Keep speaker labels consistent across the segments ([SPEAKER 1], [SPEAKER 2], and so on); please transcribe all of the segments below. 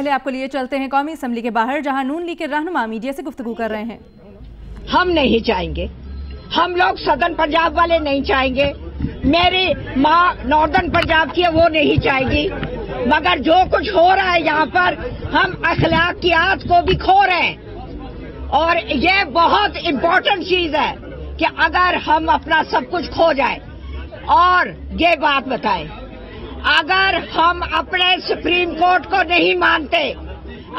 [SPEAKER 1] पहले आपको लिए चलते हैं कौमी असम्बली के बाहर, जहां नून लीग के रहनुमा मीडिया से गुफ्तगू कर रहे हैं।
[SPEAKER 2] हम नहीं चाहेंगे, हम लोग सदर्न पंजाब वाले नहीं चाहेंगे, मेरी माँ नॉर्दर्न पंजाब की है वो नहीं चाहेगी, मगर जो कुछ हो रहा है यहाँ पर हम अखलाकियात को भी खो रहे हैं। और ये बहुत इम्पोर्टेंट चीज है कि अगर हम अपना सब कुछ खो जाए। और ये बात बताएं, अगर हम अपने सुप्रीम कोर्ट को नहीं मानते,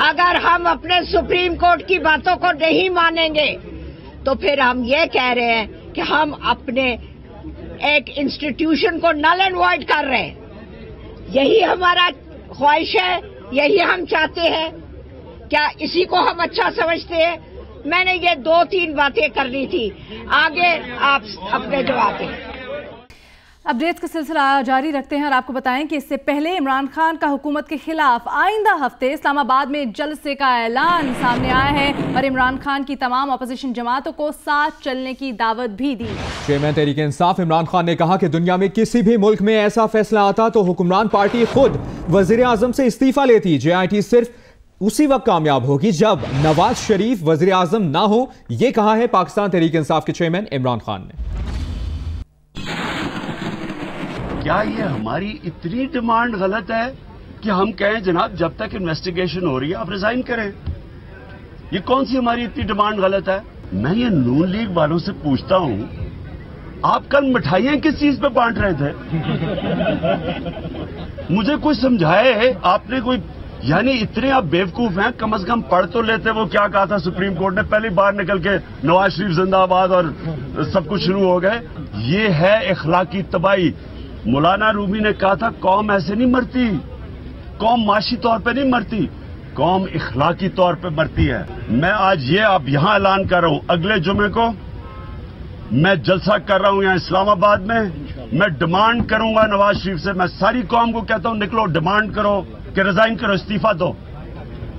[SPEAKER 2] अगर हम अपने सुप्रीम कोर्ट की बातों को नहीं मानेंगे, तो फिर हम ये कह रहे हैं कि हम अपने एक इंस्टीट्यूशन को नल एंड वॉइड कर रहे हैं। यही हमारा ख्वाहिश है, यही हम चाहते हैं। क्या इसी को हम अच्छा समझते हैं? मैंने ये 2-3 बातें करनी थी, आगे आप अपने जवाब दें।
[SPEAKER 1] अपडेट्स का सिलसिला जारी रखते हैं और आपको बताएं कि इससे पहले इमरान खान का हुकूमत के खिलाफ आइंदा हफ्ते इस्लामाबाद में जलसे का ऐलान सामने आया है और इमरान खान की तमाम अपोजिशन जमातों को साथ चलने की दावत भी दी।
[SPEAKER 3] चेयरमैन तहरीक इंसाफ इमरान खान ने कहा कि दुनिया में किसी भी मुल्क में ऐसा फैसला आता तो हुक्मरान पार्टी खुद वजीर आजम से इस्तीफा लेती। JIT सिर्फ उसी वक्त कामयाब होगी जब नवाज शरीफ वजीर आजम ना हो, यह कहा है पाकिस्तान तहरीक इंसाफ के चेयरमैन इमरान खान ने।
[SPEAKER 4] क्या ये हमारी इतनी डिमांड गलत है कि हम कहें जनाब जब तक इन्वेस्टिगेशन हो रही है आप रिजाइन करें? ये कौन सी हमारी इतनी डिमांड गलत है? मैं ये नून लीग वालों से पूछता हूं, आप कल मिठाइयां किस चीज पे बांट रहे थे? मुझे कोई समझाए आपने कोई, यानी इतने आप बेवकूफ हैं, कम से कम पढ़ तो लेते। वो क्या कहा था सुप्रीम कोर्ट ने, पहली बार निकल के नवाज शरीफ जिंदाबाद और सब कुछ शुरू हो गए। ये है इखलाकी तबाही। मौलाना रूमी ने कहा था कौम ऐसे नहीं मरती, कौम माशी तौर पे नहीं मरती, कौम इखलाकी तौर पे मरती है। मैं आज ये अब यहां ऐलान कर रहा हूं, अगले जुमे को मैं जलसा कर रहा हूं यहां इस्लामाबाद में। मैं डिमांड करूंगा नवाज शरीफ से, मैं सारी कौम को कहता हूं निकलो, डिमांड करो कि रिजाइन करो, इस्तीफा दो।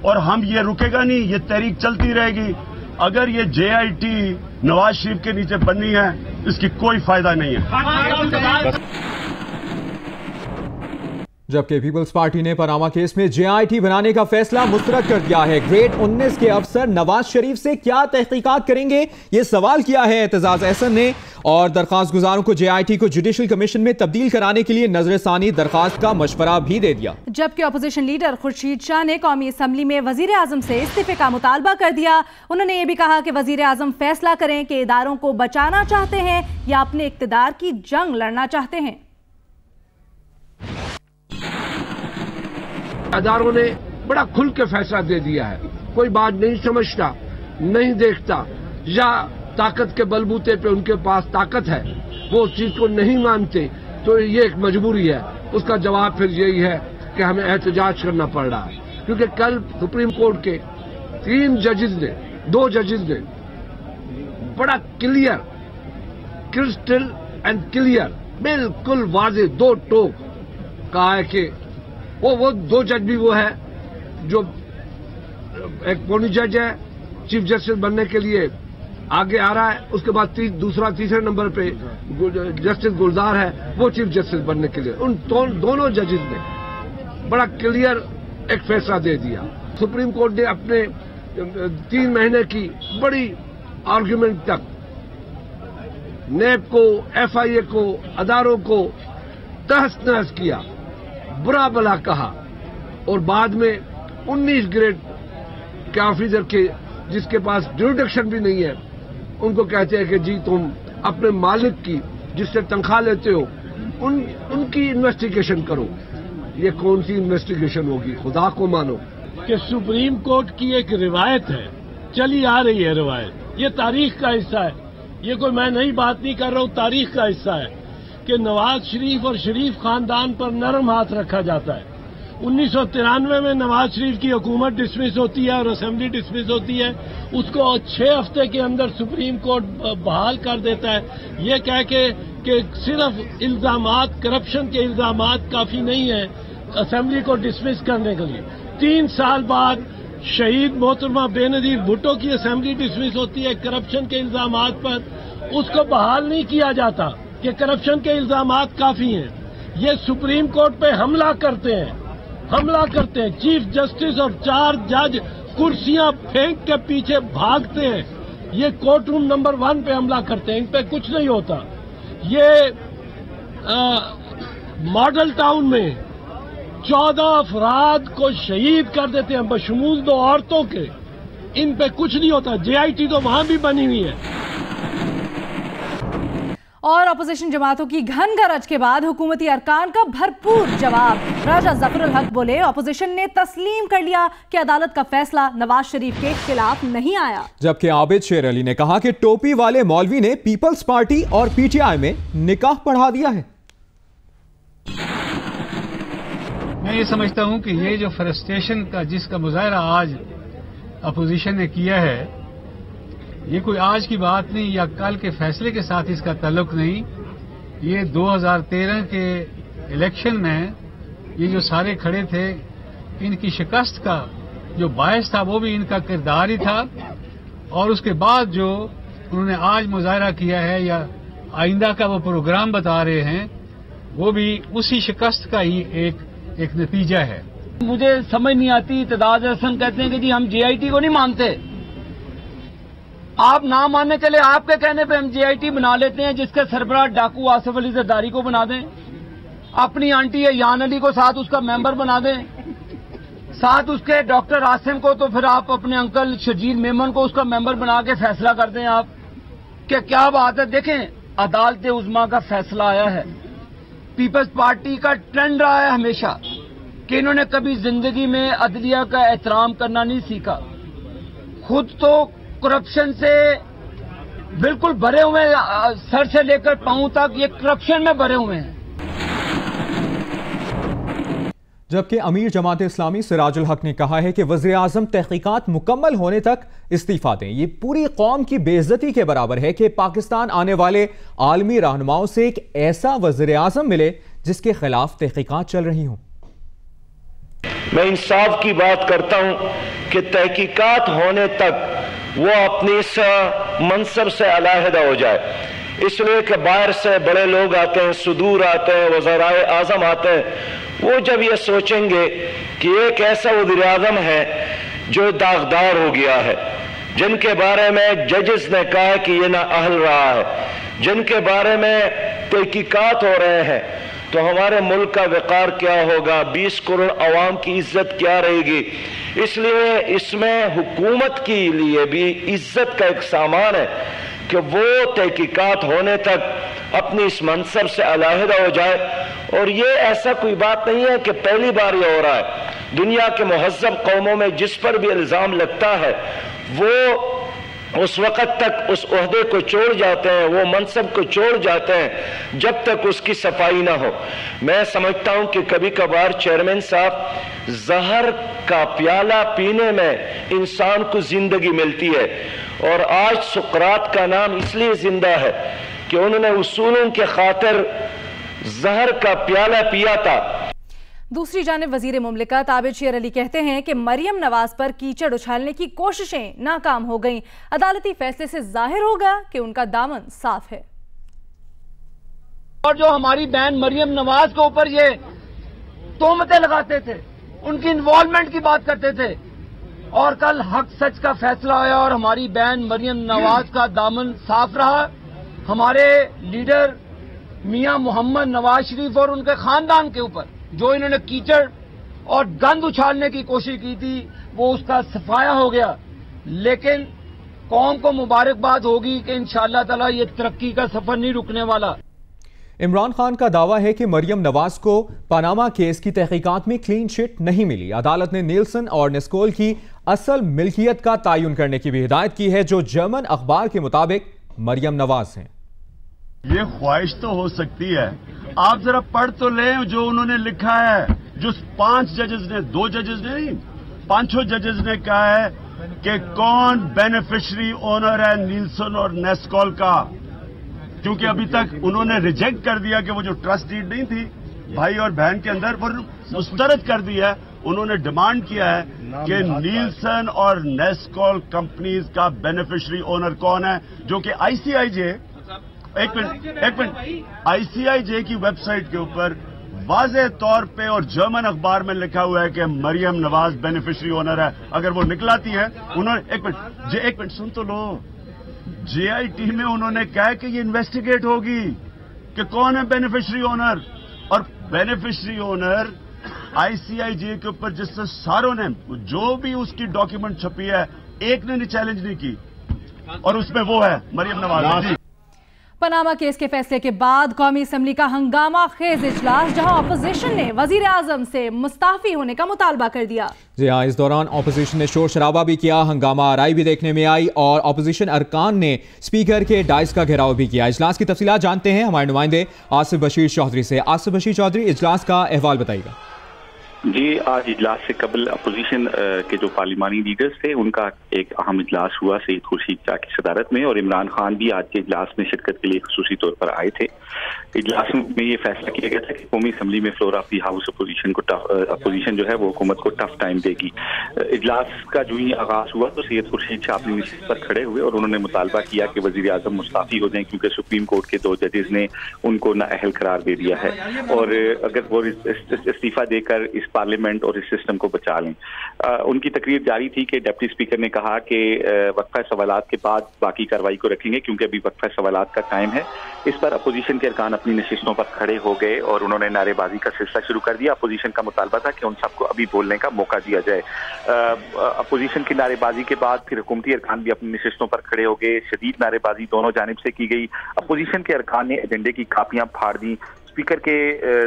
[SPEAKER 4] और हम ये रुकेगा नहीं, ये तहरीक चलती रहेगी। अगर ये JIT नवाज शरीफ के नीचे बननी है, इसकी कोई फायदा नहीं है।
[SPEAKER 3] जबकि पीपल्स पार्टी ने पनामा केस में JIT बनाने का फैसला मुस्तरद कर दिया है। ग्रेड 19 के अफसर नवाज शरीफ से क्या तहकीकात करेंगे, यह सवाल किया है एतजाज अहसन ने। और दरखास्त गुजारों को JIT को जुडिशल कमीशन में तब्दील कराने के लिए नजरसानी दरखास्त का मशवरा भी दे दिया। जबकि अपोजिशन लीडर खुर्शीद शाह ने कौमी असम्बली में वजीर आजम से इस्तीफे का मुतालबा कर दिया। उन्होंने ये भी कहा कि वजीर आजम फैसला करें कि इदारों को बचाना चाहते हैं या अपने इक्तदार की जंग लड़ना चाहते हैं।
[SPEAKER 5] अदारों ने बड़ा खुल के फैसला दे दिया है, कोई बात नहीं समझता, नहीं देखता, या ताकत के बलबूते पे उनके पास ताकत है, वो उस चीज को नहीं मानते, तो ये एक मजबूरी है। उसका जवाब फिर यही है कि हमें एहतजाज करना पड़ रहा है। क्योंकि कल सुप्रीम कोर्ट के 2 जजेस ने बड़ा क्लियर, क्रिस्टल एंड क्लियर, बिल्कुल वाजे 2 टोक कहा है कि वो 2 जज भी वो है जो एक पोनी जज है, चीफ जस्टिस बनने के लिए आगे आ रहा है, उसके बाद तीसरे नंबर पे जस्टिस गुलजार है, वो चीफ जस्टिस बनने के लिए। उन दोनों जजेस ने बड़ा क्लियर एक फैसला दे दिया। सुप्रीम कोर्ट ने अपने 3 महीने की बड़ी आर्ग्यूमेंट तक नेब को, FIA को, अदारों को तहस नहस किया, बुरा भला कहा, और बाद में 19 ग्रेड के ऑफिसर के जिसके पास ज्यूरिडिक्शन भी नहीं है, उनको कहते हैं कि जी तुम अपने मालिक की जिससे तनख्वाह लेते हो उनकी इन्वेस्टिगेशन करो। ये कौन सी इन्वेस्टिगेशन होगी, खुदा को मानो।
[SPEAKER 6] कि सुप्रीम कोर्ट की एक रिवायत है, चली आ रही है रिवायत, ये तारीख का हिस्सा है, ये कोई मैं नई बात नहीं कर रहा हूं, तारीख का हिस्सा है कि नवाज शरीफ और शरीफ खानदान पर नरम हाथ रखा जाता है। 1993 में नवाज शरीफ की हुकूमत डिसमिस होती है और असेंबली डिसमिस होती है, उसको 6 हफ्ते के अंदर सुप्रीम कोर्ट बहाल कर देता है। ये कह के कि सिर्फ इल्जामात, करप्शन के इल्जामात काफी नहीं है असेंबली को डिसमिस करने के लिए। 3 साल बाद शहीद मोहतरमा बेनजीर भुट्टो की असेंबली डिसमिस होती है करप्शन के इल्जामात पर, उसको बहाल नहीं किया जाता कि करप्शन के इल्जामात काफी हैं। ये सुप्रीम कोर्ट पे हमला करते हैं, हमला करते हैं। चीफ जस्टिस और 4 जज कुर्सियां फेंक के पीछे भागते हैं। ये कोर्ट रूम नंबर 1 पे हमला करते हैं, इन पे कुछ नहीं होता। ये मॉडल टाउन में 14 अफराद को शहीद कर देते हैं, बशमूल 2 औरतों के। इन पे कुछ नहीं होता। JIT तो वहां भी बनी हुई है।
[SPEAKER 1] और अपोजिशन जमातों की घन गरज के बाद हुकूमती अरकान का भरपूर जवाब। राजा जफरुल हक बोले, अपोजिशन ने तस्लीम कर लिया कि अदालत का फैसला नवाज शरीफ के खिलाफ नहीं आया।
[SPEAKER 3] जबकि आबिद शेर अली ने कहा कि टोपी वाले मौलवी ने पीपल्स पार्टी और PTI में निकाह पढ़ा दिया है।
[SPEAKER 7] मैं ये समझता हूं कि ये जो फ्रस्ट्रेशन का जिसका मुजाहरा आज अपोजिशन ने किया है, ये कोई आज की बात नहीं या कल के फैसले के साथ इसका ताल्लुक नहीं। ये 2013 के इलेक्शन में ये जो सारे खड़े थे, इनकी शिकस्त का जो बायस था वो भी इनका किरदार ही था। और उसके बाद जो उन्होंने आज मुजाहरा किया है या आइंदा का वो प्रोग्राम बता रहे हैं, वो भी उसी शिकस्त का ही एक नतीजा है।
[SPEAKER 8] मुझे समझ नहीं आती, इत्तेदाद हसन कहते हैं कि जी हम JIT को नहीं मानते। आप ना मानने चले, आपके कहने पे हम JIT बना लेते हैं, जिसके सरबराह डाकू आसिफ अली जरदारी को बना दें, अपनी आंटी है यान अली को साथ उसका मेंबर बना दें, साथ उसके डॉक्टर आसिम को, तो फिर आप अपने अंकल शजील मेमन को उसका मेंबर बना के फैसला कर दें। आप क्या बात है। देखें, अदालत उज़्मा का फैसला आया है। पीपल्स पार्टी का ट्रेंड रहा है हमेशा कि इन्होंने कभी जिंदगी में अदलिया का एहतराम करना नहीं सीखा। खुद तो करप्शन से बिल्कुल भरे हुए, सर से लेकर पांव तक ये करप्शन में भरे हुए हैं।
[SPEAKER 3] जबकि अमीर जमात इस्लामी सिराजुल हक ने कहा है कि वज़ीर आज़म तहकीकात मुकम्मल होने तक इस्तीफा दें। ये पूरी कौम की बेइज्जती के बराबर है कि पाकिस्तान आने वाले आलमी रहनुमाओं से एक ऐसा वज़ीर आज़म मिले जिसके खिलाफ तहकीकात चल रही हों।
[SPEAKER 9] मैं इंसाफ की बात करता हूं कि तहकीकात होने तक वो अपनी इस मनसब से अलहदा हो जाए। इसलिए कि बाहर से बड़े लोग आते हैं, सुदूर आते हैं, वज़ीर आज़म आते हैं। वो जब ये सोचेंगे कि एक ऐसा वज़ीर आज़म है जो दागदार हो गया है, जिनके बारे में जजेस ने कहा कि ये ना अहल रहा है, जिनके बारे में तहकीकात हो रहे हैं, तो हमारे मुल्क का वक़ार क्या होगा, 20 करोड़ अवाम की इज्जत क्या रहेगी। इसलिए इसमें हुकूमत के लिए भी इज्जत का एक सामान है कि वो तहकीकात होने तक अपनी इस मनसब से अलहदा हो जाए। और ये ऐसा कोई बात नहीं है कि पहली बार ये हो रहा है। दुनिया के मुहज़्ज़ब कौमों में जिस पर भी इल्ज़ाम लगता है, वो उस वक़्त तक उस ओहदे को छोड़ जाते हैं, वो मनसब को छोड़ जाते हैं जब तक उसकी सफाई ना हो। मैं समझता हूं कि कभी कभार चेयरमैन साहब, जहर का प्याला पीने में इंसान को जिंदगी मिलती है। और आज सुकरात का नाम इसलिए जिंदा है कि उन्होंने उसूलों के खातिर जहर का प्याला पिया था।
[SPEAKER 1] दूसरी जानिब वजीर मुमलिकत आबिद शेर अली कहते हैं कि मरियम नवाज पर कीचड़ उछालने की कोशिशें नाकाम हो गईं। अदालती फैसले से जाहिर हो गया कि उनका दामन साफ है।
[SPEAKER 8] और जो हमारी बहन मरियम नवाज के ऊपर ये तोहमतें लगाते थे, उनकी इन्वॉल्वमेंट की बात करते थे, और कल हक सच का फैसला आया और हमारी बहन मरियम नवाज का दामन साफ रहा। हमारे लीडर मियां मोहम्मद नवाज शरीफ और उनके खानदान के ऊपर जो इन्होंने कीचड़ और गंद उछालने की कोशिश की थी, वो उसका सफाया हो गया। लेकिन कौम को मुबारकबाद होगी कि इंशाअल्लाह ताला ये तरक्की का सफर नहीं रुकने वाला।
[SPEAKER 3] इमरान खान का दावा है कि मरियम नवाज को पनामा केस की तहकीकात में क्लीन चिट नहीं मिली। अदालत ने नीलसन और नेस्कोल की असल मिल्कियत का तयन करने की भी हिदायत की है, जो जर्मन अखबार के मुताबिक मरियम नवाज हैं।
[SPEAKER 4] ये ख्वाहिश तो हो सकती है, आप जरा पढ़ तो लें जो उन्होंने लिखा है। जो 5 जजेस ने, 2 जजेस ने नहीं, 5 जजेस ने कहा है कि कौन बेनिफिशियरी ओनर है नीलसन और नेस्कॉल का, क्योंकि अभी तक उन्होंने रिजेक्ट कर दिया कि वो जो ट्रस्ट डीड नहीं थी भाई और बहन के अंदर, पर मुस्तरद कर दिया है। उन्होंने डिमांड किया है कि नीलसन और नेस्कॉल कंपनीज का बेनिफिशियरी ओनर कौन है, जो कि आईसीआईजे, एक मिनट, आईसीआईजे की वेबसाइट के ऊपर वाज़े तौर पे और जर्मन अखबार में लिखा हुआ है कि मरियम नवाज बेनिफिशियरी ओनर है। अगर वो निकलाती है, उन्होंने एक मिनट सुन तो लो, जेआईटी में उन्होंने कहा कि ये इन्वेस्टिगेट होगी कि कौन है बेनिफिशियरी ओनर, और बेनिफिशियरी ओनर आईसीआईजे के ऊपर जिससे सारों ने जो भी उसकी डॉक्यूमेंट छपी है, एक ने चैलेंज नहीं की, और उसमें वो है मरियम नवाज।
[SPEAKER 1] पनामा केस के फैसले के बाद कौमी असम्बली का हंगामा खेज इजलास, जहां अपोजिशन ने वजीर आजम से मुस्ताफी होने का मुतालबा कर दिया।
[SPEAKER 3] जी हाँ, इस दौरान अपोजिशन ने शोर शराबा भी किया, हंगामा आराई भी देखने में आई और अपोजिशन अरकान ने स्पीकर के डाइस का घेराव भी किया। इजलास की तफसीलात जानते हैं हमारे नुमाइंदे आसिफ बशीर चौधरी से। आसिफ बशीर चौधरी, इजलास का अहवाल बताइएगा।
[SPEAKER 10] जी, आज इजलास से कबल अपोजिशन के जो पार्लिमानी लीडर्स थे उनका एक अहम इजलास हुआ सईद खुर्शीद शाह की सदारत में, और इमरान खान भी आज के इजलास में शिरकत के लिए खसूसी तौर पर आए थे। इजलास में ये फैसला किया गया था कि कौमी असम्बली में floor of the house opposition जो है वो हुकूमत को टफ टाइम देगी। इजलास का जो ही आगाज हुआ तो सैयद खुर्शीद शाह अपनी नशिस्त पर खड़े हुए और उन्होंने मुतालबा किया कि वजीर आजम मुस्ताफी हो जाएं, क्योंकि सुप्रीम कोर्ट के 2 जजेस ने उनको नाअहल करार दे दिया है, और अगर वो इस्तीफा देकर इस पार्लियामेंट और इस सिस्टम को बचा लें। उनकी तकरीर जारी थी कि डिप्टी स्पीकर ने कहा कि वक्फा सवालात के बाद बाकी कार्रवाई को रखेंगे, क्योंकि अभी वक्फा सवालात का टाइम है। इस पर अपोजिशन के अरकान अपनी नशिस्तों पर खड़े हो गए और उन्होंने नारेबाजी का सिलसिला शुरू कर दिया। अपोजिशन का मुतालबा था कि उन सबको अभी बोलने का मौका दिया जाए। अपोजिशन की नारेबाजी के बाद फिर हुकूमती अरकान भी अपनी नशिस्तों पर खड़े हो गए। शदीद नारेबाजी दोनों जानिब से की गई। अपोजिशन के अरकान ने एजेंडे की कापियां फाड़ दी, स्पीकर के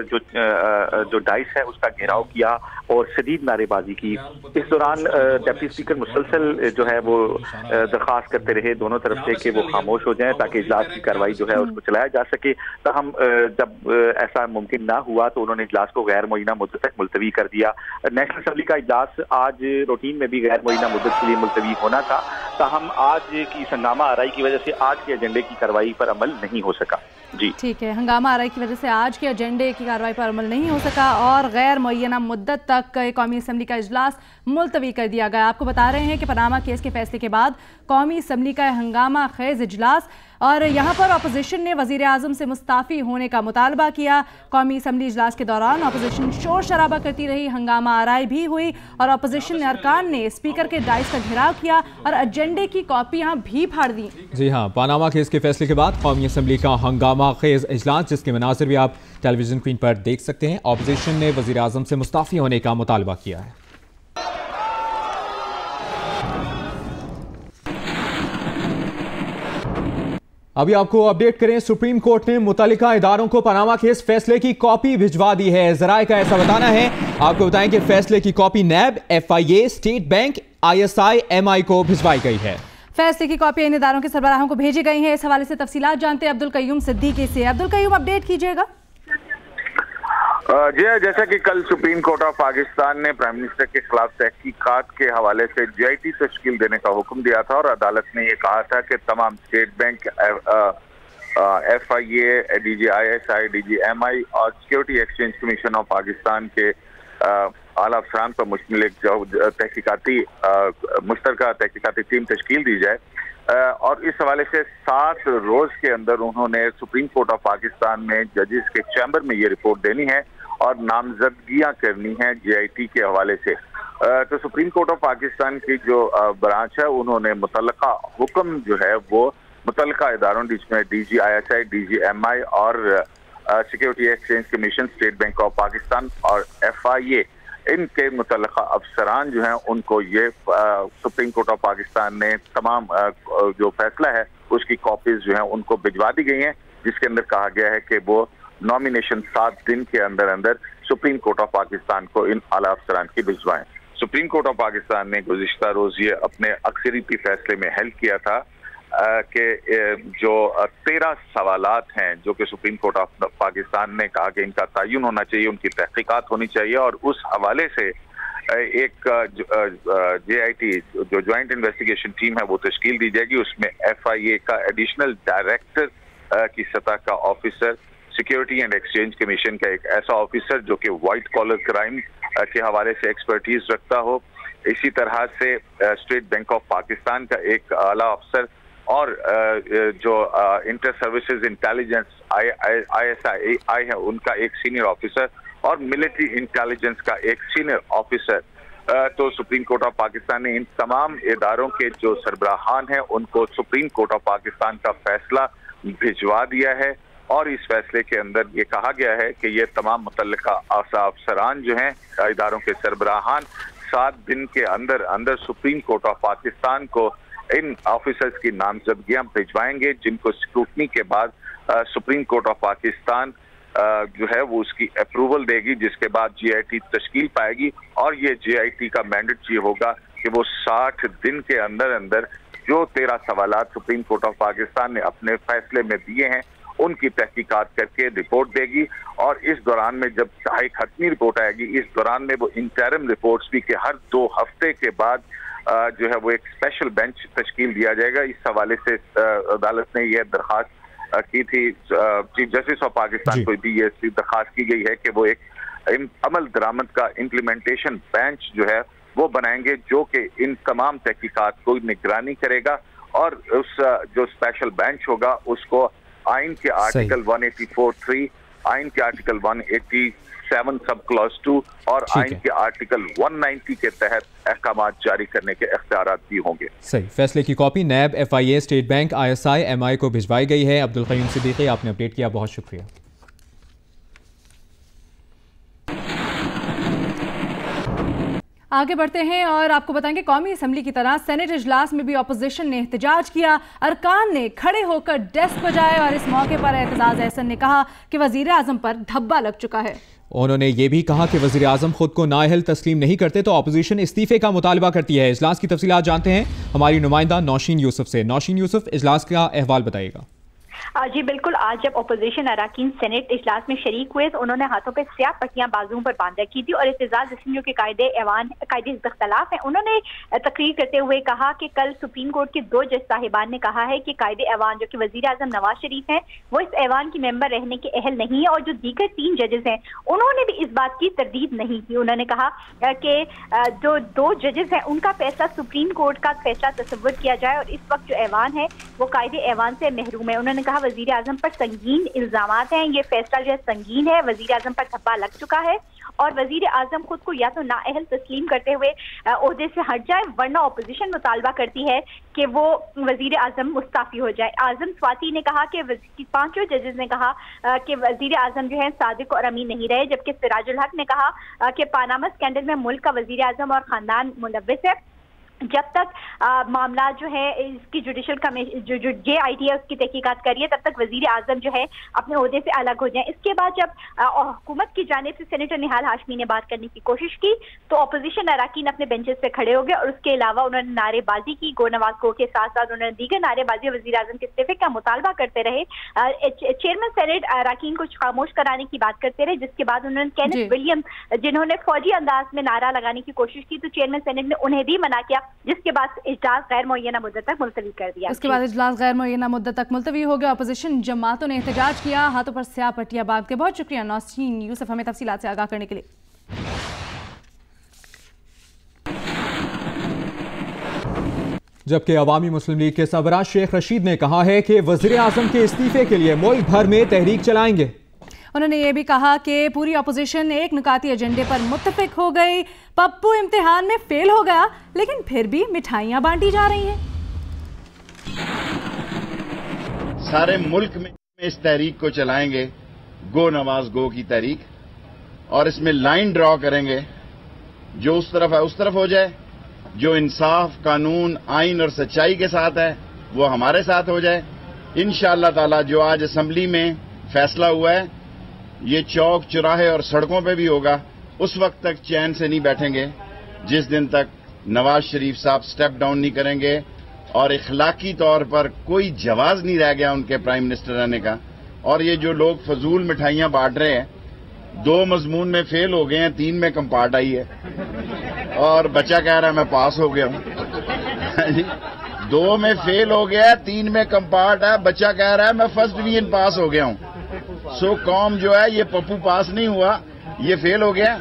[SPEAKER 10] जो डाइस है उसका घेराव किया और शदीद नारेबाजी की। इस दौरान डिप्टी स्पीकर मुसलसल जो है वो दरख्वास्त करते रहे दोनों तरफ से कि वो खामोश हो जाएं ताकि इजलास की कार्रवाई जो है उसको चलाया जा सके। ताहम जब ऐसा मुमकिन ना हुआ तो उन्होंने इजलास को गैर मुअय्यना मुद्दत तक मुलतवी कर दिया। नेशनल असम्बली का इजलास आज रूटीन में भी गैर मुअय्यना मुद्दत के लिए मुलतवी होना था, ताहम आज की हंगामा आराई की वजह से आज के एजेंडे की कार्रवाई पर अमल नहीं हो सका। जी
[SPEAKER 1] ठीक है, हंगामा आराई की वजह से आज के एजेंडे की कार्रवाई पर अमल नहीं हो सका और गैर मुअय्यना मुद्दत तक कौमी असम्बली का इजलास मुलतवी कर दिया गया। आपको बता रहे हैं कि पनामा केस के फैसले के बाद कौमी असम्बली का हंगामा खेज इजलास, और यहाँ पर अपोजिशन ने वजीर आजम से मुस्ताफी होने का मुतालबा किया। कौमी असम्बली इजलास के दौरान अपोजिशन शोर शराबा करती रही, हंगामा आराई भी हुई और अपोजिशन अरकान ने स्पीकर के डाइस का घेराव किया और एजेंडे की कॉपियां भी फाड़ दी।
[SPEAKER 3] जी हाँ, पनामा केस के फैसले के बाद कौमी असम्बली का हंगामा खेज इजलास, जिसके मनाज़िर भी आप टेलीविजन स्क्रीन पर देख सकते हैं। अपोजिशन ने वजीर आजम से मुस्ताफी होने का मुतालबा किया है। अभी आपको अपडेट करें, सुप्रीम कोर्ट ने मुतल्लिका इदारों को पनामा केस फैसले की कॉपी भिजवा दी है। जराए का ऐसा बताना है। आपको बताएं कि फैसले की कॉपी नैब, FIA, state bank, ISI, MI को भिजवाई गई है।
[SPEAKER 1] फैसले की कॉपी इन इदारों के सरबराहों को भेजी गई है। इस हवाले से तफसीलात जानते हैं अब्दुल कय्यूम सिद्दीकी से। अब्दुल कय्यूम, अपडेट कीजिएगा।
[SPEAKER 11] जी, जैसा कि कल सुप्रीम कोर्ट ऑफ पाकिस्तान ने प्राइम मिनिस्टर के खिलाफ तहकीकात के हवाले से JIT तश्कील देने का हुक्म दिया था और अदालत ने ये कहा था कि तमाम state bank, FIA, DG ISI, DG MI और security exchange commission of Pakistan के आला अफसरान पर मुश्तमिल एक मुश्तरका तहकीकाती टीम तश्कील दी जाए। और इस हवाले से 7 रोज के अंदर उन्होंने सुप्रीम कोर्ट ऑफ पाकिस्तान में जजेस के चैम्बर में ये रिपोर्ट देनी है और नामजदगियां करनी है JIT के हवाले से। तो सुप्रीम कोर्ट ऑफ पाकिस्तान की जो ब्रांच है उन्होंने मुतल्लका हुक्म जो है वो मुतल्लका इदारों जिसमें DG ISI, DG MI और security exchange commission, state bank of Pakistan और FIA, इनके मुतल्लका अफसरान जो हैं उनको ये सुप्रीम कोर्ट ऑफ पाकिस्तान ने तमाम जो फैसला है उसकी कॉपीज जो हैं उनको भिजवा दी गई हैं, जिसके अंदर कहा गया है कि वो नॉमिनेशन 7 दिन के अंदर अंदर सुप्रीम कोर्ट ऑफ पाकिस्तान को इन आला अफसरान की भिजवाएं। सुप्रीम कोर्ट ऑफ पाकिस्तान ने गुज़िश्ता रोज ये अपने अक्सरियती फैसले में हल किया था कि जो 13 सवालात हैं जो कि सुप्रीम कोर्ट ऑफ पाकिस्तान ने कहा कि इनका तयन होना चाहिए, उनकी तहकीकात होनी चाहिए और उस हवाले से एक JIT जो ज्वाइंट इन्वेस्टिगेशन टीम है वो तश्कील दी जाएगी। उसमें FIA का एडिशनल डायरेक्टर की सतह का officer, security and exchange commission का एक ऐसा ऑफिसर जो कि वाइट कॉलर क्राइम के हवाले से एक्सपर्टीज रखता हो, इसी तरह से स्टेट बैंक ऑफ पाकिस्तान का एक आला अफसर और जो इंटर सर्विसेज इंटेलिजेंस ISI है उनका एक सीनियर ऑफिसर और मिलिट्री इंटेलिजेंस का एक सीनियर ऑफिसर। तो सुप्रीम कोर्ट ऑफ पाकिस्तान ने इन तमाम इदारों के जो सरबराहान हैं उनको सुप्रीम कोर्ट ऑफ पाकिस्तान का फैसला भिजवा दिया है और इस फैसले के अंदर ये कहा गया है कि ये तमाम मुतल्लिका अफसरान जो हैं इदारों के सरबराहान 7 दिन के अंदर अंदर सुप्रीम कोर्ट ऑफ पाकिस्तान को इन ऑफिसर्स की नामजदगियां भिजवाएंगे, जिनको स्क्रूटनी के बाद सुप्रीम कोर्ट ऑफ पाकिस्तान जो है वो उसकी अप्रूवल देगी, जिसके बाद GIT तश्कील पाएगी। और ये GIT का मैंडेट ये होगा कि वो 60 दिन के अंदर अंदर जो 13 सवालात सुप्रीम कोर्ट ऑफ पाकिस्तान ने अपने फैसले में दिए हैं उनकी तहकीकात करके रिपोर्ट देगी। और इस दौरान में जब एक हतमी रिपोर्ट आएगी, इस दौरान में वो इंटरिम रिपोर्ट्स भी कि हर 2 हफ्ते के बाद जो है वो एक स्पेशल बेंच तश्कील दिया जाएगा। इस हवाले से अदालत ने यह दरख्वास्त की थी चीफ जस्टिस ऑफ पाकिस्तान को भी ये दरख्वास्त की गई है कि वो एक अमल दरामद का इम्प्लीमेंटेशन बेंच जो है वो बनाएंगे, जो कि इन तमाम तहकीकात को निगरानी करेगा। और उस जो स्पेशल बेंच होगा उसको आइन के आर्टिकल 184(3), आइन के आर्टिकल 187 सब क्लॉज 2 और आइन के आर्टिकल 190 के तहत अहकाम जारी करने के इख्तियारात भी होंगे।
[SPEAKER 3] सही। फैसले की कॉपी नैब, FIA, state bank, ISI, MI को भिजवाई गई है। अब्दुल क़य्यूम सिद्दीकी, आपने अपडेट किया, बहुत शुक्रिया।
[SPEAKER 1] आगे बढ़ते हैं और आपको बताएंगे कौमी असम्बली की तरह सेनेट इजलास में भी अपोजिशन ने एहतजाज किया। अरकान ने खड़े होकर डेस्क बजाए और इस मौके पर एतजाज एहसन ने कहा कि वजीर आजम पर धब्बा लग चुका है।
[SPEAKER 3] उन्होंने ये भी कहा कि वजीर आजम खुद को नाअहल तस्लीम नहीं करते तो अपोजिशन इस्तीफे का मुतालबा करती है। इजलास की तफसीलात जानते हैं हमारी नुमाइंदा नौशीन यूसुफ से। नौशीन यूसुफ, इजलास का अहवाल बताइएगा।
[SPEAKER 12] जी बिल्कुल, आज जब अपोजिशन अरकान सेनेट इजलास में शरीक हुए तो उन्होंने हाथों पे स्याह पट्टियां बाजुओं पर बांध रखी थी और एतजाज जो कि कायदे इख्तलाफ है उन्होंने तकरीर करते हुए कहा कि कल सुप्रीम कोर्ट के 2 जज साहिबान ने कहा है कि कायदे ऐवान जो कि वजीर आजम नवाज शरीफ हैं वो इस ऐवान की मेंबर रहने के अहल नहीं है और जो दीगर 3 जजेस हैं उन्होंने भी इस बात की तरदीद नहीं की। उन्होंने कहा कि जो 2 जजेस हैं उनका फैसला सुप्रीम कोर्ट का फैसला तस्वुर किया जाए और इस वक्त जो ऐवान है वो कायदे ऐवान से महरूम है। उन्होंने कहा वजीर आजम पर संगीन इल्जामात हैं, ये फैसला जो है संगीन है, वजीर आजम पर धब्बा लग चुका है और वजीर आजम खुद को या तो नाअहल तस्लीम करते हुए ओहदे से हट जाए वरना अपोजिशन मुतालबा करती है कि वो वजीर आजम मुस्ताफी हो जाए। आजम स्वाति ने कहा कि 5 जजेस ने कहा कि वजीर आजम जो है सादिक और अमीन नहीं रहे, जबकि सिराजुल हक ने कहा कि पानामा स्कैंडल में मुल्क का वजीर आजम और खानदान मुलव्विस है। जब तक मामला जो है इसकी जुडिशल कमीशन जो JIT है उसकी तहकीकात करिए तब तक वजीर आजम जो है अपने ओहदे से अलग हो जाए। इसके बाद जब हुकूमत की जानिब से सेनेटर निहाल हाशमी ने बात करने की कोशिश की तो अपोजिशन अरकान अपने बेंचेस पे खड़े हो गए और उसके अलावा उन्होंने नारेबाजी की। गो नवाज को के साथ साथ उन्होंने दीगर नारेबाजी वजीर आजम के इस्तीफे का मुतालबा करते रहे। चेयरमैन सेनेट अरकान को खामोश कराने की बात करते रहे, जिसके बाद उन्होंने केनेथ विलियम जिन्होंने फौजी अंदाज में नारा लगाने की कोशिश की तो चेयरमैन सेनेट ने उन्हें भी मना किया, जिसके बाद इजलास गैर मुअय्यना मुद्दत तक मुलतवी कर दिया।
[SPEAKER 1] उसके बाद इजलास गैर मुअय्यना मुद्दत तक मुलतवी हो गया। अपोजिशन जमातों ने एहतजाज किया, हाथों पर स्याह पट्टियां बांध के। बहुत शुक्रिया नौशीन यूसुफ हमें तफसीलात से आगाह करने के लिए।
[SPEAKER 3] जबकि अवामी मुस्लिम लीग के सरबराह शेख रशीद ने कहा है कि वजीर आजम के इस्तीफे के लिए मुल्क भर में तहरीक चलाएंगे।
[SPEAKER 1] उन्होंने ये भी कहा कि पूरी अपोजिशन एक नुकाती एजेंडे पर मुत्तफिक हो गई। पप्पू इम्तिहान में फेल हो गया लेकिन फिर भी मिठाइयां बांटी जा रही हैं।
[SPEAKER 13] सारे मुल्क में इस तहरीक को चलाएंगे, गो नवाज गो की तहरीक, और इसमें लाइन ड्रॉ करेंगे, जो उस तरफ है उस तरफ हो जाए, जो इंसाफ कानून आइन और सच्चाई के साथ है वो हमारे साथ हो जाए। इंशाअल्लाह ताला जो आज असेंबली में फैसला हुआ है ये चौक चौराहे और सड़कों पे भी होगा। उस वक्त तक चैन से नहीं बैठेंगे जिस दिन तक नवाज शरीफ साहब स्टेप डाउन नहीं करेंगे और इखलाकी तौर पर कोई जवाज नहीं रह गया उनके प्राइम मिनिस्टर रहने का। और ये जो लोग फजूल मिठाइयां बांट रहे हैं, 2 मजमून में फेल हो गए हैं, 3 में कंपार्ट आई है और बच्चा कह रहा है मैं पास हो गया हूं। 2 में फेल हो गया है, 3 में कंपार्ट है, बच्चा कह रहा है मैं फर्स्ट डिवीजन पास हो गया हूं। सो कौम जो है ये पप्पू पास नहीं हुआ, ये फेल हो गया।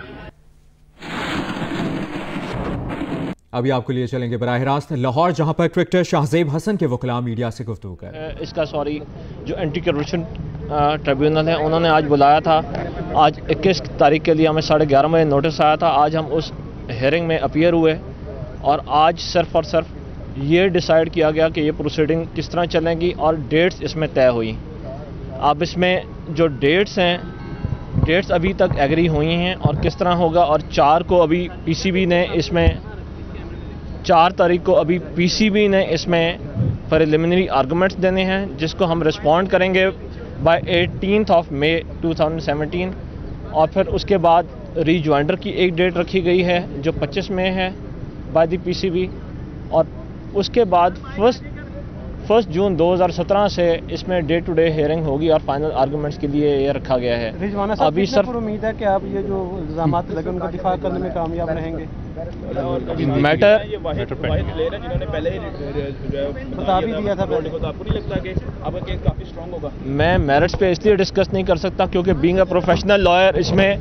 [SPEAKER 3] अभी आपको लिए चलेंगे बराह रास्त लाहौर, जहां पर क्रिकेटर शाहजेब हसन के वकला मीडिया से गुफ्तगू कर
[SPEAKER 14] इसका जो एंटी करप्शन ट्रिब्यूनल है उन्होंने आज बुलाया था आज 21 तारीख के लिए हमें 11:30 बजे नोटिस आया था। आज हम उस हेयरिंग में अपीयर हुए और आज सिर्फ और सिर्फ ये डिसाइड किया गया कि ये प्रोसीडिंग किस तरह चलेंगी और डेट्स इसमें तय हुई। अब इसमें जो डेट्स हैं, डेट्स अभी तक एग्री हुई हैं और किस तरह होगा। और 4 को अभी पीसीबी ने इसमें 4 तारीख को अभी पीसीबी ने इसमें प्रिलिमिनरी आर्गूमेंट्स देने हैं, जिसको हम रिस्पॉन्ड करेंगे बाय 18 मई 2017। और फिर उसके बाद रीज्वाइंडर की एक डेट रखी गई है जो 25 मई है बाय द पीसीबी। और उसके बाद 1 जून 2017 से इसमें डे टू डे हियरिंग होगी और फाइनल आर्गूमेंट्स के लिए ये रखा गया है।
[SPEAKER 15] रिजवाना साहब, अभी सर उम्मीद है कि आप ये जो इल्जामात लगे उनका दिफा करने में कामयाब रहेंगे?
[SPEAKER 14] मैटर
[SPEAKER 15] जिन्होंने पहले बता भी दिया था, तो आपको नहीं लगता कि अब केस काफी स्ट्रांग होगा?
[SPEAKER 14] मैं मेरिट्स पे इसलिए डिस्कस नहीं कर सकता क्योंकि बीइंग अ प्रोफेशनल लॉयर इसमें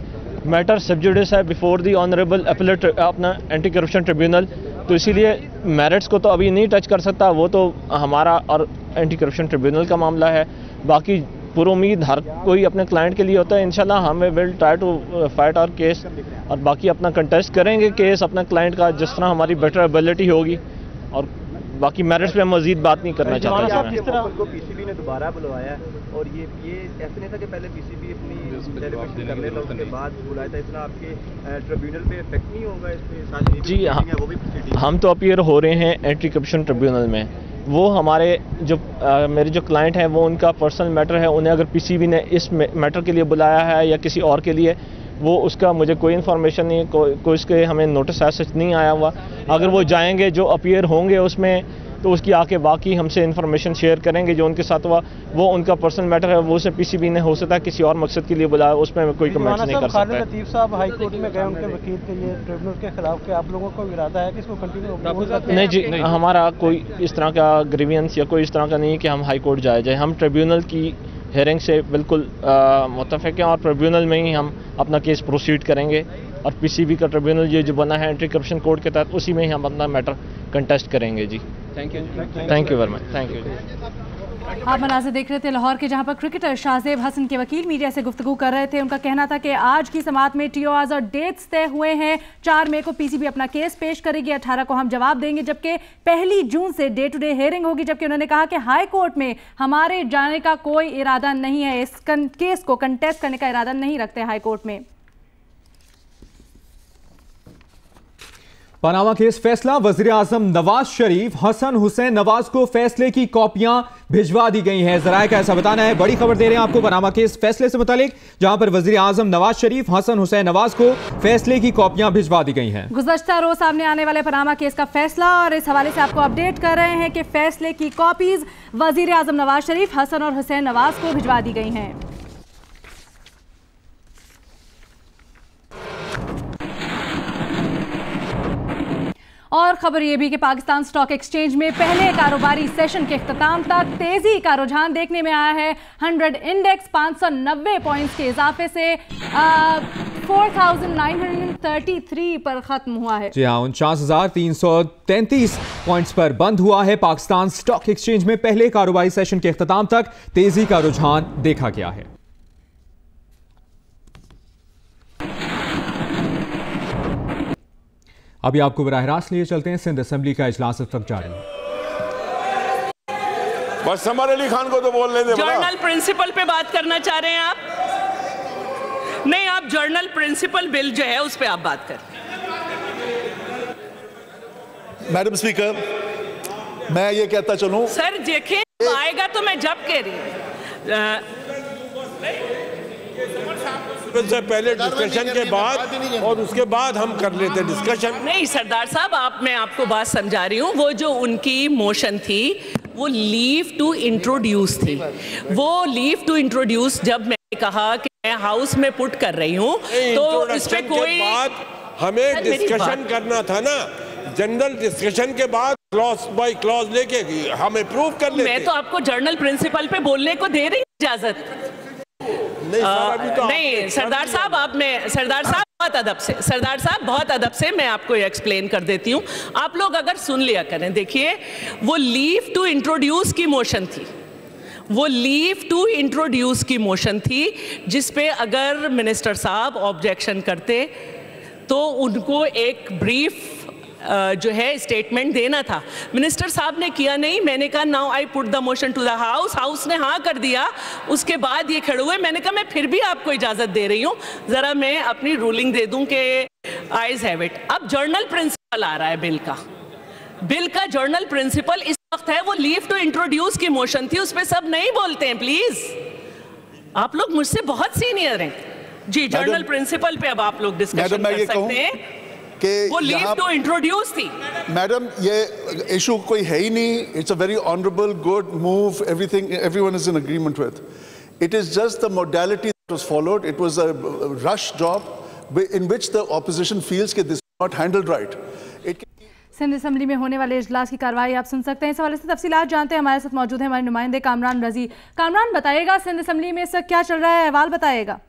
[SPEAKER 14] मैटर सब जुडिस है बिफोर द ऑनरेबल अपीलेट अपना एंटी करप्शन ट्रिब्यूनल, तो इसीलिए मेरिट्स को तो अभी नहीं टच कर सकता। वो तो हमारा और एंटी करप्शन ट्रिब्यूनल का मामला है। बाकी पूरी उम्मीद हर कोई अपने क्लाइंट के लिए होता है। इंशाल्लाह हम will try to fight our case और बाकी अपना कंटेस्ट करेंगे केस अपना क्लाइंट का जिस तरह हमारी बेटर एबिलिटी होगी। और बाकी मेरिट्स पे मजीद बात नहीं करना चाहता।
[SPEAKER 15] किस तरह को पीसीबी ने दोबारा बुलवाया और ये ऐसे नहीं था कि पहले पीसीबी अपनी डेलिब्रेशन कर लेता उसके बाद बुलाया था, इतना आपके ट्रिब्यूनल पे इफेक्ट नहीं होगा इसमें?
[SPEAKER 14] जी हम तो अपीयर हो रहे हैं एंटी करप्शन ट्रिब्यूनल में। वो हमारे जो मेरे जो क्लाइंट हैं वो उनका पर्सनल मैटर है। उन्हें अगर पीसीबी ने इस मैटर के लिए बुलाया है या किसी और के लिए, वो उसका मुझे कोई इन्फॉर्मेशन नहीं, कोई इसके हमें नोटिस सच नहीं आया हुआ। अगर वो जाएंगे जो अपीयर होंगे उसमें तो उसकी आके बाकी हमसे इन्फॉर्मेशन शेयर करेंगे जो उनके साथ हुआ। वो उनका पर्सनल मैटर है, वो उसे पीसीबी ने हो सकता है किसी और मकसद के लिए बुलाया, उसमें कोई कमेंट नहीं कर सकता।
[SPEAKER 15] लतीफ साहब हाई कोर्ट में गए उनके वकील के लिए ट्रिब्यूनल के खिलाफ, आप लोगों को इरादा है कि इसको कंटिन्यू?
[SPEAKER 14] नहीं जी, हमारा कोई इस तरह का ग्रीवियंस या कोई इस तरह का नहीं है कि हम हाई कोर्ट जाए। हम ट्रिब्यूनल की हेयरिंग से बिल्कुल मुत्तफिक हैं और ट्रिब्यूनल में ही हम अपना केस प्रोसीड करेंगे। और पीसीबी का ट्रिब्यूनल ये जो बना है एंटी करप्शन कोड के तहत, उसी में ही हम अपना मैटर कंटेस्ट करेंगे जी। Thank you very much. Thank you.
[SPEAKER 1] आप मनाज़िर देख रहे थे लाहौर के, जहां पर क्रिकेटर शाहजेब हसन के वकील मीडिया से गुफ्तगू कर रहे थे। उनका कहना था कि आज की समाअत में टीओआर्स और डेट्स तय हुए हैं। 4 मई को पीसीबी अपना केस पेश करेगी, 18 को हम जवाब देंगे, जबकि 1 जून से डे टू डे हियरिंग होगी। जबकि उन्होंने कहा कि हाई कोर्ट में हमारे जाने का कोई इरादा नहीं है, इस केस को कंटेस्ट करने का इरादा नहीं रखते हाई कोर्ट में।
[SPEAKER 3] पनामा केस फैसला, वजीर आजम नवाज शरीफ हसन हुसैन नवाज को फैसले की कॉपियां भिजवा दी गई हैं। जराए का ऐसा बताना है। बड़ी खबर दे रहे हैं आपको पनामा केस फैसले से मुतालिक, जहां पर वजीर आजम नवाज शरीफ हसन हुसैन नवाज को फैसले की कॉपियां भिजवा दी गई हैं।
[SPEAKER 1] गुज़श्ता रोज सामने आने वाले पनामा केस का फैसला, और इस हवाले से आपको अपडेट कर रहे हैं कि फैसले की कॉपीज वजीर आजम नवाज शरीफ हसन और हुसैन नवाज को भिजवा दी गई हैं। और खबर यह भी कि पाकिस्तान स्टॉक एक्सचेंज में पहले कारोबारी सेशन के इख्तिताम तक तेजी का रुझान देखने में आया है। 100 इंडेक्स 590 पॉइंट्स के इजाफे से 4933 पर खत्म हुआ है।
[SPEAKER 3] जी हाँ, 49,333 पॉइंट्स पर बंद हुआ है। पाकिस्तान स्टॉक एक्सचेंज में पहले कारोबारी सेशन के इख्तिताम तक तेजी का रुझान देखा गया है। अभी आपको बराह रास्त लिए चलते हैं। सिंध असेंबली का इजलास तक जारी है।
[SPEAKER 16] बस समर अली खान को तो बोलने दे।
[SPEAKER 17] जर्नल प्रिंसिपल पे बात करना चाह रहे हैं आप? नहीं, आप जर्नल प्रिंसिपल बिल जो है उस पे आप बात करें।
[SPEAKER 16] मैडम स्पीकर, मैं ये कहता चलूं।
[SPEAKER 17] सर देखें, आएगा तो मैं जब कह रही हूं
[SPEAKER 16] से पहले डिस्कशन के बाद, और उसके बाद हम कर लेते डिस्कशन।
[SPEAKER 17] नहीं सरदार साहब, मैं आपको बात समझा रही हूँ। वो जो उनकी मोशन थी वो लीव टू इंट्रोड्यूस थी। वो लीव टू इंट्रोड्यूस जब मैंने कहा कि मैं हाउस में पुट कर रही हूँ तो इस पे कोई
[SPEAKER 16] बात हमें डिस्कशन करना था ना। जनरल डिस्कशन के बाद क्लॉज बाय क्लॉज लेके हम अप्रूव कर लेते।
[SPEAKER 17] मैं तो आपको जर्नल प्रिंसिपल पे बोलने को दे रही हूँ इजाजत। नहीं सरदार साहब, सरदार साहब बहुत अदब से मैं आपको एक्सप्लेन कर देती हूँ। आप लोग अगर सुन लिया करें, देखिए वो लीव टू इंट्रोड्यूस की मोशन थी। वो लीव टू इंट्रोड्यूस की मोशन थी, जिस पे अगर मिनिस्टर साहब ऑब्जेक्शन करते तो उनको एक ब्रीफ जो है स्टेटमेंट देना था। मिनिस्टर साहब ने किया नहीं। मैंने कहा now I put the motion to the house, house ने हाँ कर दिया। उसके बाद ये खड़े हुए, मैंने कहा मैं फिर भी आपको इजाजत दे रही हूँ, जरा मैं अपनी रूलिंग दे दूं कि आइज हैव इट। अब जर्नल प्रिंसिपल आ रहा है बिल का जर्नल प्रिंसिपल इस वक्त है, वो लीव टू इंट्रोड्यूस की मोशन थी, उस पर सब नहीं बोलते हैं। प्लीज, आप लोग मुझसे बहुत सीनियर हैं जी। जर्नल प्रिंसिपल पे अब आप लोग डिस्कशन कर सकते हैं कि वो लीव टू इंट्रोड्यूस थी।
[SPEAKER 18] मैडम, ये इशू कोई है ही नहीं। It's a very honourable good move, everything everyone is in agreement with. It is just the modality that was followed. It was a rush job in which the opposition feels कि this is not handled right.
[SPEAKER 1] Sindh assembly में होने वाले इजलास की कार्रवाई आप सुन सकते हैं। इस हवाले से तफसीलात जानते हैं। हमारे साथ मौजूद है हमारे नुमाइंदे कामरान रजी। कामरान, बताइएगा सिंध असेंबली में इस वक्त क्या चल रहा है, अहवाल बताइएगा।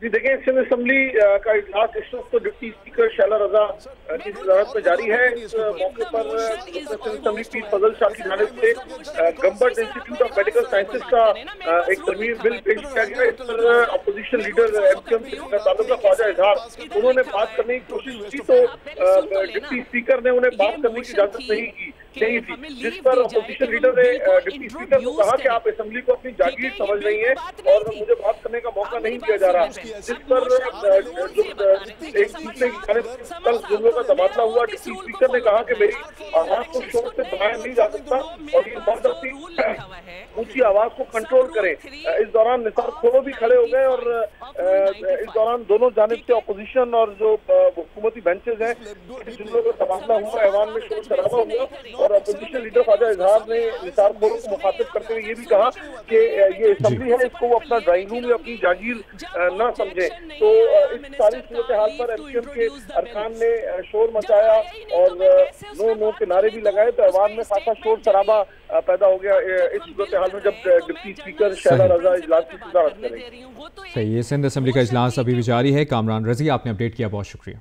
[SPEAKER 19] जी देखिए, सिंध असेंबली का इजलास इस वक्त तो डिप्टी स्पीकर शैला रजा की सदारत में जारी है। इस मौके पर सिंध असेंबली पीर फजल शाह की जानिब से Gambat institute of medical sciences का एक तरमीम बिल पेश किया गया। इस पर अपोजिशन लीडर एमकेएम से ताल्लुक ख्वाजा इजहार, उन्होंने बात करने की कोशिश की तो डिप्टी स्पीकर ने उन्हें बात करने की इजाजत नहीं थी, जिस पर अपोजिशन लीडर ने डिप्टी स्पीकर को कहा कि आप असेंबली को अपनी जागीर समझ रही हैं और मुझे बात करने का मौका नहीं दिया जा रहा। जिस पर एक दूसरे की तर्क जुमलों का तबादला हुआ। डिप्टी स्पीकर ने कहा कि मेरी आवाज को शोर से दबाया नहीं जा सकता और ये मर्द ऊंची आवाज को कंट्रोल करें। इस दौरान निसार खोरो भी खड़े हो गए और इस दौरान दोनों जानिब से अपोजिशन और जो हुकूमती बेंचेज हैं, जुमलों का तबादला हुआ, ऐवान में शोर शराबा हुआ और अपोजिशन लीडर ख्वाजा इजहार ने निसार खोरो को मुखातिब करते हुए ये भी कहा कि ये असेंबली है, इसको वो अपना ड्राइंग रूम या अपनी जागीर न समझे। तो इस सारी सूरत हाल पर एमकेएम के अरकान ने शोर मचाया और नो नो के नारे भी लगाए, तो ऐवान में खासा शोर शराबा पैदा हो गया इस सूरत हाल में जब डिप्टी स्पीकर शैला रजा इजलास की सदारत करेंगे।
[SPEAKER 3] सही है। सिंध असेंबली का इजलास अभी भी जारी है। कामरान रजी, आपने अपडेट किया, बहुत शुक्रिया।